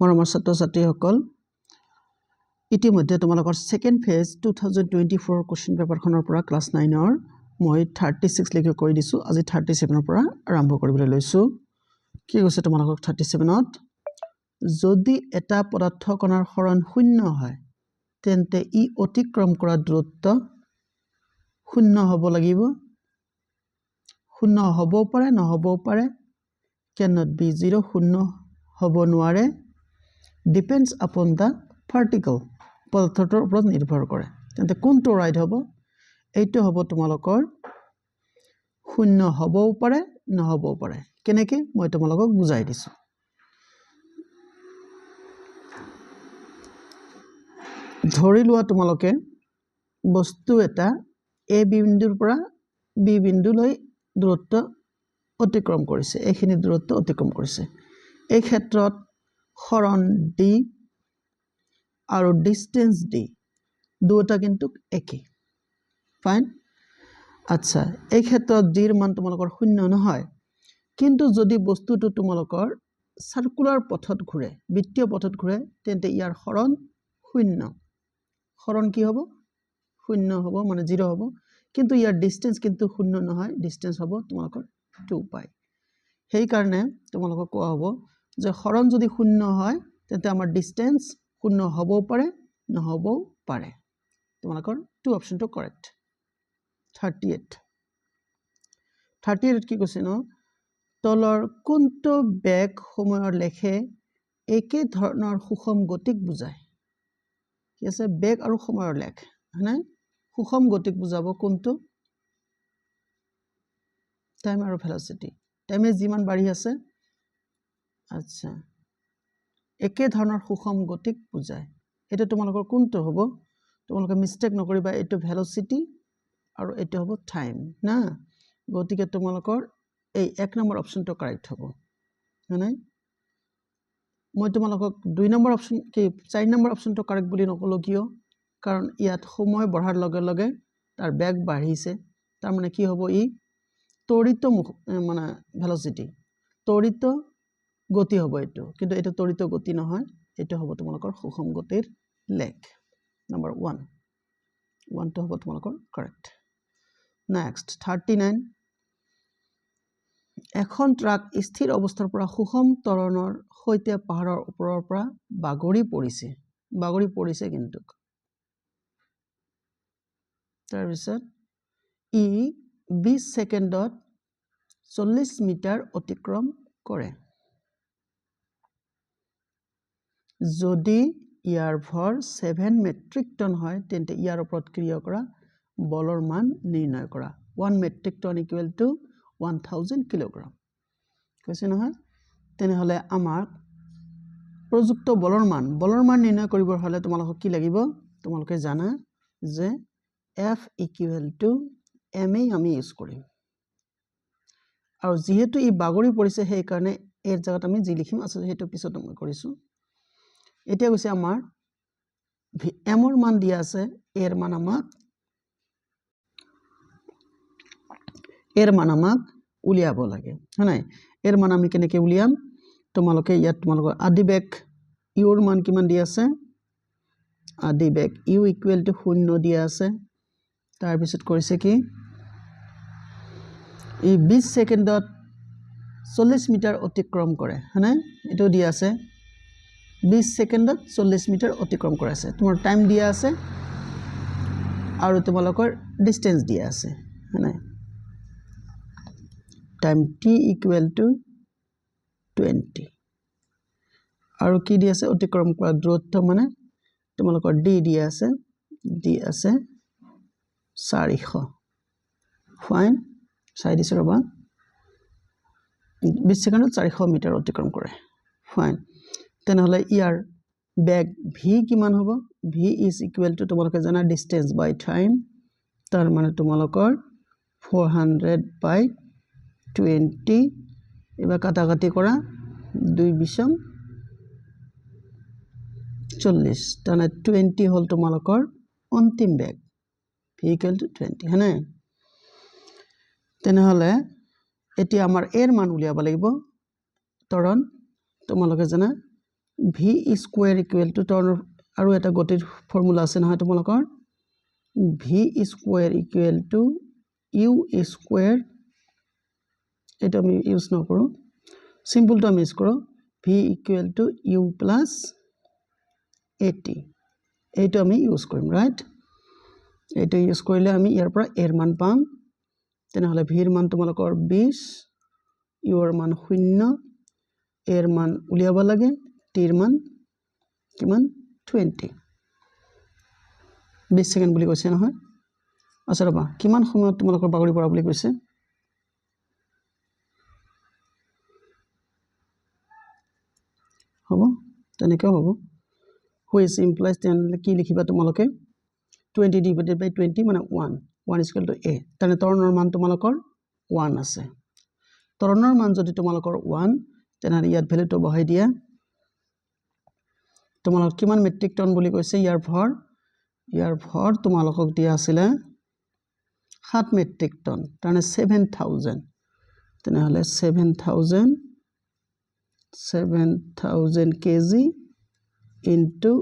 মৰমৰ ছাত্ৰ-ছাত্ৰীসকল ইতিমধ্যে তোমালোকৰ সেকেন্ড ফেজ 2024 কোশ্চেন পেপাৰখনৰ পৰা ক্লাছ 9ৰ মই 36 লৈকে কৰি দিছো আজি 37ৰ পৰা আৰম্ভ কৰিবলৈ লৈছো কি কৈছে তোমালোকক 37ত যদি এটা পদাৰ্থ কণাৰ হৰণ শূন্য হয় তেন্তে ই অতিক্ৰম কৰা দূৰত্ব শূন্য হ'ব লাগিব শূন্য হ'ব পাৰে নহ'ব পাৰে cannot be 0 শূন্য হ'ব নোৱাৰে depends upon the particle পদাৰ্থটোৰ ওপৰত নিৰ্ভৰ কৰে তেন্তে কোনটো ৰাইট হ'ব এইটো হ'ব তোমালোকৰ শূন্য হ'বও পাৰে নহ'বও পাৰে কেনেকৈ মই তোমালোকক বুজাই দিছো ধৰি লোৱা তোমালোকে বস্তু এটা এ বিন্দুৰ পৰা বি বিন্দুলৈ দূৰত্ব অতিক্ৰম কৰিছে এইখিনি দূৰত্ব অতিক্ৰম কৰিছে এই ক্ষেত্ৰত হৰণ ডি আৰু ডিসটেন্স ডি দুটা কিন্তু একে ফাইন আচ্ছা এই ক্ষেত্ৰত ডিৰ মান তোমালোকৰ শূন্য নহয় কিন্তু যদি বস্তুটো তোমালোকৰ সাৰ্কুলাৰ পথত ঘুৰে বৃত্তীয় পথত ঘুৰে তেন্তে ইয়াৰ হৰণ শূন্য হৰণ কি হ'ব শূন্য হ'ব মানে 0 হ'ব কিন্তু ইয়াৰ ডিসটেন্স কিন্তু শূন্য নহয় ডিসটেন্স হ'ব তোমালোকৰ 2 পাই সেই কাৰণে তোমালোকক কোৱা হ'ব যে হৰণ যদি শূন্য হয় তেন্তে আমাৰ ডিসটেন্স শূন্য হ'বও পাৰে নহ'বও পাৰে তোমালোকৰ টু অপশনটো কাৰেক্ট 38 কি কৈছে ন তলৰ কোনটো বেগ সময়ৰ লেখে একে ধৰণৰ সুষম গতিক বুজায় কি আছে বেগ আৰু সময়ৰ লেখ হয়নে সুষম গতিক বুজাব কোনটো টাইম আৰু ভেলোসিটি টাইমে যিমান বাঢ়ি আছে আচ্ছা একে ধৰণৰ সুষম গতিক বুজায় এটা তোমালোকৰ কোনটো হ'ব তোমালোকে মিস্টেক নকৰিবা এটো ভেলোসিটি আৰু এটো হ'ব টাইম না গতিকে তোমালোকৰ এই 1 নম্বৰ অপশনটো কাৰেক্ট হ'ব হয়নে মই তোমালোকক 2 নম্বৰ অপশন কি 4 নম্বৰ অপশনটো কাৰেক্ট বুলি নকলো কিয় কাৰণ ইয়াত সময় বঢ়াৰ লগে লগে তাৰ বেগ বাঢ়িছে তাৰ মানে কি হ'ব ই তড়িত মানে ভেলোসিটি তড়িত গতি হ'ব এটো কিন্তু এটা তড়িত গতি নহয় এটা হ'ব তোমালোকৰ সুষম গতিৰ লেখ নম্বৰ 1 টো হ'ব তোমালোকৰ কাৰেক্ট নেক্সট 39 এখন ট্ৰাক স্থিৰ অৱস্থাৰ পৰা সুষম ত্বৰণৰ সৈতে পাহাৰৰ ওপৰৰ পৰা বাগৰি পৰিছে কিন্তু তাৰ পিছত ই 20 সেকেন্ডত 40 মিটাৰ অতিক্ৰম কৰে যদি ইয়াৰ ভৰ 7 মেট্ৰিক টন হয় তেন্তে ইয়াৰ ওপৰত ক্ৰিয়া কৰা বলৰ মান নিৰ্ণয় কৰা 1 metric ton equal to 1000 kilogram কৈছে নহয় তেনেহলে আমাৰ প্ৰযুক্ত বলৰ মান নিৰ্ণয় কৰিবৰ হলে তোমালোকক কি লাগিব তোমালোকে জানা যে F ইকুৱেল টু ma আমি ইউজ কৰিম আৰু যেহেতু ই বাগৰি পৰিছে সেই কাৰণে এৰ জায়গাত আমি যি লিখিম আছে হেতু পিছত মই কৰিছো এতিয়া কৈছে আমাৰ m ৰ মান দিয়া আছে এৰ মান আমাক উলিয়াব লাগে হয়নে এৰ মান আমি কেনেকৈ উলিয়াম তোমালোকে ইয়াত তোমালোকৰ আদি বেগ u ৰ মান কিমান দিয়া আছে আদি বেগ u ইকুৱেল টু 0 দিয়া আছে তাৰ পিছত কৰিছে কি ই 20 সেকেন্ডত 40 মিটাৰ অতিক্ৰম কৰে হয়নে এটো দিয়া আছে 20 সেকেন্ডত 40 মিটাৰ অতিক্ৰম কৰা আছে তোমাৰ টাইম দিয়া আছে আৰু তোমালোকৰ ডিসটেন্স দিয়া আছে হয়নে টাইম t ইকুৱেল টু 20 আৰু কি দিয়া আছে অতিক্ৰম কৰা দূৰত্ব মানে তোমালোকৰ d দিয়া আছে 400 ফাইন চাই দিছো ৰবা 20 সেকেন্ডত 400 মিটাৰ অতিক্ৰম কৰে ফাইন তেনেহলে ইয়াৰ বেগ v কিমান হ'ব v is equal to তোমালোকে জানা distance by time তাৰ মানে তোমালোকৰ 400 by 20 এবা কাটাকাটি কৰা 2 বিষম 40 তানে 20 হল তোমালোকৰ অন্তিম বেগ v equal to 20 হয়নে তেনেহলে এতিয়া আমাৰ এৰ মান উলিয়াব লাগিব তৰণ তোমালোকে জানা ভি স্কোয়াৰ ইকুৱেল টু ত্বৰণৰ আৰু এটা গতিৰ ফৰ্মুলা আছে নহয় তোমালোকৰ V square equal to U square এটা আমি ইউজ নকৰোঁ সিম্পলটো আমি ইউজ কৰোঁ V equal to U plus 80 এইটো আমি ইউজ কৰিম ৰাইট এইটো ইউজ কৰিলে আমি ইয়াৰ পৰা এৰ মান পাম তেনেহ'লে ভিৰ মান তোমালোকৰ 20 ইউৰ মান 0 এৰ মান উলিয়াব লাগে টিৰ মান কিমান 20 20 সেকেন্ড বুলি কৈছে নহয় আচ্ছা ৰবা কিমান সময়ত তোমালোকৰ বাগৰি পৰা বুলি কৈছে হ'ব তেনেকৈ হ'ব which implies তেনেহ'লে কি লিখিবা তোমালোকে 20 divided by 20 মানে 1 is equal to a তেনে ত্বৰণৰ মান তোমালোকৰ 1 আছে ত্বৰণৰ মান যদি তোমালোকৰ 1 তেনেহ'লে ইয়াত ভ্যালুটো বহাই দিয়া তোমালোকৰ কিমান মেট্ৰিক টন বুলি কৈছে ইয়াৰ ভৰ তোমালোকক দিয়া আছিল 7 মেট্ৰিক টন তাৰনে 7000 তেনেহ'লে 7000 kg into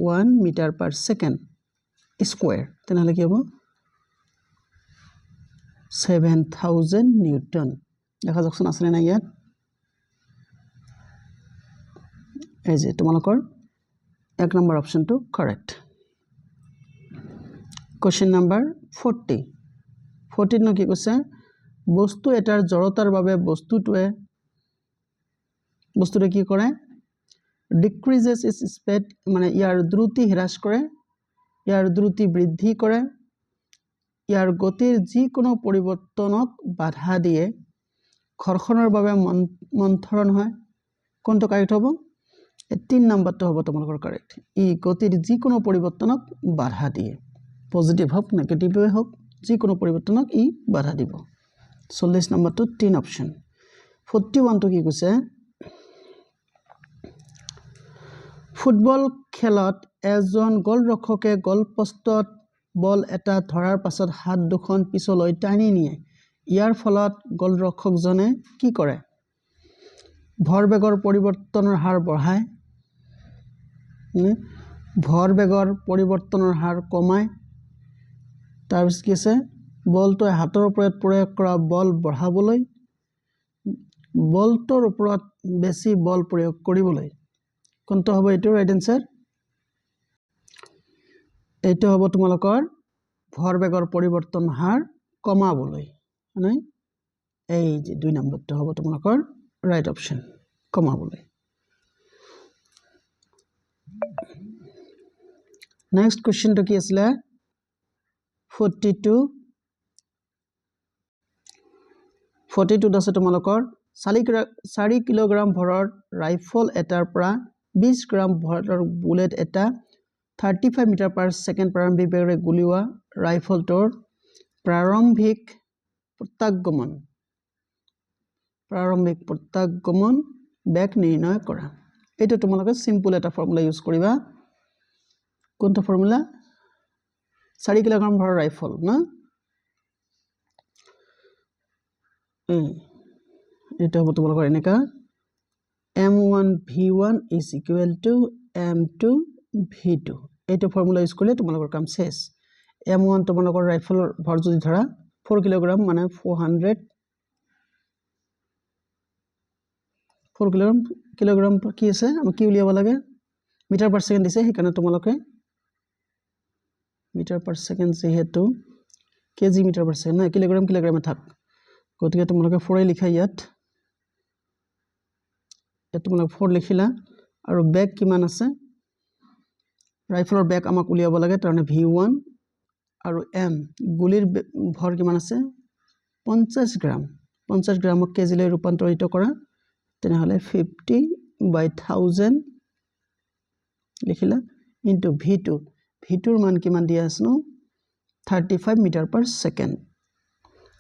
1 meter per second square তেনেহ'লে কি হ'ব 7000 নিউটন দেখা যাকচোন আছে না ইয়াত এই যে তোমালোকৰ 1 নম্বৰ অপচনটো কাৰেক্ট কোৱেশ্চন নম্বৰ 40 নো কি কৈছে বস্তু এটাৰ জড়তাৰ বাবে বস্তুটোৱে কি কৰে decreases its speed মানে ইয়াৰ দ্ৰুতি হ্ৰাস কৰে ইয়াৰ দ্ৰুতি বৃদ্ধি কৰে ইয়াৰ গতিৰ যিকোনো পৰিৱৰ্তনক বাধা দিয়ে ঘৰ্ষণৰ বাবে মন্থৰণ হয় কোনটো কাৰেক্ট হ'ব 3 নম্বৰটো হ'ব তোমালোকৰ কাৰেক্ট ই গতিৰ যিকোনো পৰিৱৰ্তনক বাধা দিয়ে পজিটিভ হওক নেগেটিভ হওক যিকোনো পৰিৱৰ্তনক ই বাধা দিব 40 নম্বৰটো 3 অপচন 41 টো কি কৈছে ফুটবল খেলত এজন গোলৰক্ষকে গোলপোষ্টত বল এটা ধৰাৰ পাছত হাত দুখন পিছলৈ টানি নিয়ে ইয়াৰ ফলত গোলৰক্ষকজনে কি কৰে ভৰবেগৰ পৰিৱৰ্তনৰ হাৰ বঢ়ায় ভৰবেগৰ পৰিৱৰ্তনৰ হাৰ কমায় তাৰ পিছত কি আছে বলটো হাতৰ ওপৰত প্ৰয়োগ কৰা বল বঢ়াবলৈ বলটোৰ ওপৰত বেছি বল প্ৰয়োগ কৰিবলৈ কোনটো হ'ব এটো ৰাইট আনসাৰ এইটো হ'ব তোমালোকৰ ভৰবেগৰ পৰিৱৰ্তন হাৰ কমাবলৈ মানে এই যে 2 নম্বৰটো হ'ব তোমালোকৰ ৰাইট অপচন কমাবলৈ নেক্সট কোৱেশ্চনটো কি আছিল 42 আছে তোমালোকৰ 4 কিলোগ্ৰাম ভৰৰ ৰাইফল এটাৰ পৰা 20 গ্ৰাম ভৰৰ বুলেট এটা 35 মিটাৰ পাৰ সেকেন্ড প্ৰাৰম্ভিক বেগেৰে গুলিওৱা ৰাইফলটোৰ প্ৰাৰম্ভিক প্ৰত্যাগমন বেগ নিৰ্ণয় কৰা এইটো তোমালোকে সিম্পল এটা ফৰ্মুলা ইউজ কৰিবা কোনটো ফৰ্মুলা 4 কিলোগ্ৰাম ভৰৰ ৰাইফল না এটা হ'ব তোমালোকৰ এনেকা m1 v1 is equal to m2 v2 এইটো ফৰ্মুলা ইউজ কৰিলে তোমালোকৰ কাম শেষ m1 তোমালোকৰ ৰাইফলৰ ভৰ যদি ধৰা 4 কিলোগ্ৰাম মানে 4 কিলোগ্ৰাম কি আছে আমি কি উলিয়াব লাগে মিটাৰ পাৰ সেকেন্ড দিছে সেইকাৰণে তোমালোকে মিটাৰ পাৰ সেকেন্ড যেহেতু কেজি মিটাৰ পাৰ সেকেন্ড না কিলোগ্ৰামে থাক গতিকে তোমালোকে 4 লিখা ইয়াত তোমালোকে 4 লিখিলা আৰু বেগ কিমান আছে ৰাইফলৰ বেগ আমাক উলিয়াব লাগে তাৰনে v1 আৰু m গুলিৰ ভৰ কিমান আছে 50 গ্ৰামক কেজিলৈ ৰূপান্তৰিত কৰা তেনেহলে 50/1000 লিখিলা ইনটু v2ৰ মান কিমান দিয়া আছে 35 মিটাৰ পাৰ সেকেন্ড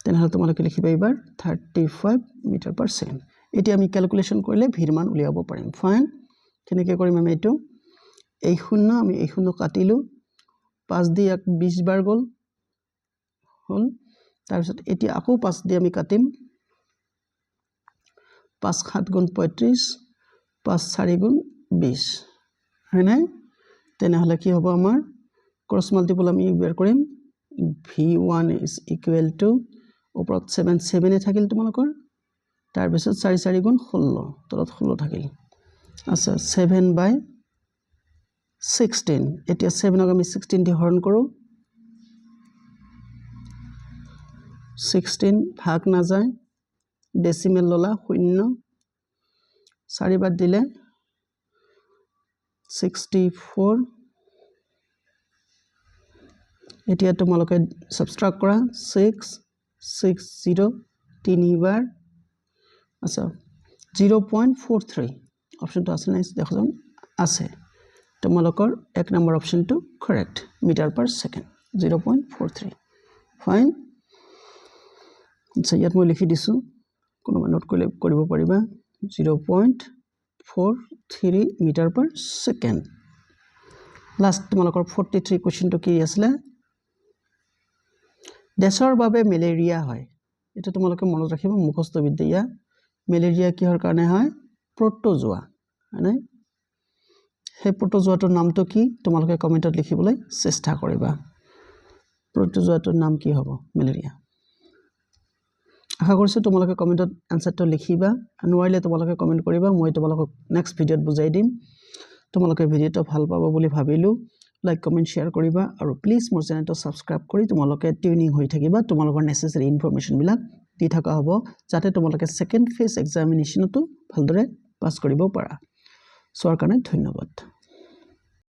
তেনেহলে তোমালোকে লিখিবা এবাৰ 35 মিটাৰ পাৰ সেকেন্ড এতিয়া আমি ক্যালকুলেশন কৰিলে ভিৰ মান উলিয়াব পাৰিম ফাইন কেনেকৈ কৰিম আমি এটো এই শূন্য আমি এই শূন্য কাটিলো 5 দি 20 বাৰ গল হল তাৰ পিছত এতিয়া আকৌ 5 দি আমি কাটিম 5 7 গুণ 35 5 4 গুণ 20 হয়নে তেনেহলে কি হ'ব আমাৰ ক্ৰছ মাল্টিপল আমি ব্যৱহাৰ কৰিম v1 is equal to ওপৰত 7 7 এ থাকিল তোমালোকৰ তাৰ পিছত 4 4 গুণ 16 তলত 16 থাকিল আচ্ছা 7/16 এতিয়া 7 ক আমি 16 দি হৰণ কৰো 16 ভাগ না যায় ডেসিমেল ললা 0 4 বাৰ দিলে 64 এতিয়া তোমালোকে সাবট্ৰাক্ট কৰা 6 6 0 3 বাৰ আচ্ছা 0.43 অপশনটো আছে নাই দেখোন আছে তোমালোকৰ এক নম্বৰ অপশনটো correct metre per second 0.43 fine আচ্ছা ইয়াত মই লিখি দিছো কোনোবা নোট কৰিব পাৰিবা 0.43 মিটাৰ পাৰ সেকেন্ড লাষ্ট তোমালোকৰ 43 কোৱেশ্চনটো কি আছিল দেশৰ বাবে ম্যালেৰিয়া হয় এটা তোমালোকে মনত ৰাখিব মুখস্থ বিদ্যা ম্যালেৰিয়া কিহৰ কাৰণে হয় প্ৰটোজোৱা মানে হে প্ৰটোজোৱাটোৰ নামটো কি তোমালোকে কমেন্টত লিখিবলৈ চেষ্টা কৰিবা প্ৰটোজোৱাটোৰ নাম কি হ'ব ম্যালেৰিয়া আশা কৰিছো তোমালোকে কমেন্টত আনসাৰটো লিখিবা নোৱাৰিলে তোমালোকে কমেন্ট কৰিবা মই তোমালোকক নেক্সট ভিডিঅত বুজাই দিম তোমালোকে ভিডিঅটো ভাল পাব বুলি ভাবিলো লাইক কমেন্ট শেয়াৰ কৰিবা আৰু প্লিজ মোৰ চেনেলটো সাবস্ক্ৰাইব কৰি তোমালোকে টিউনিং হৈ থাকিবা তোমালোকৰ নেসেসাৰী ইনফৰমেশন বিলাক দি থকা হ'ব যাতে তোমালোকে সেকেন্ড ফেজ এক্সামিনেশনটো ভালদৰে পাস কৰিব পাৰা সোৱাৰ কাৰণে ধন্যবাদ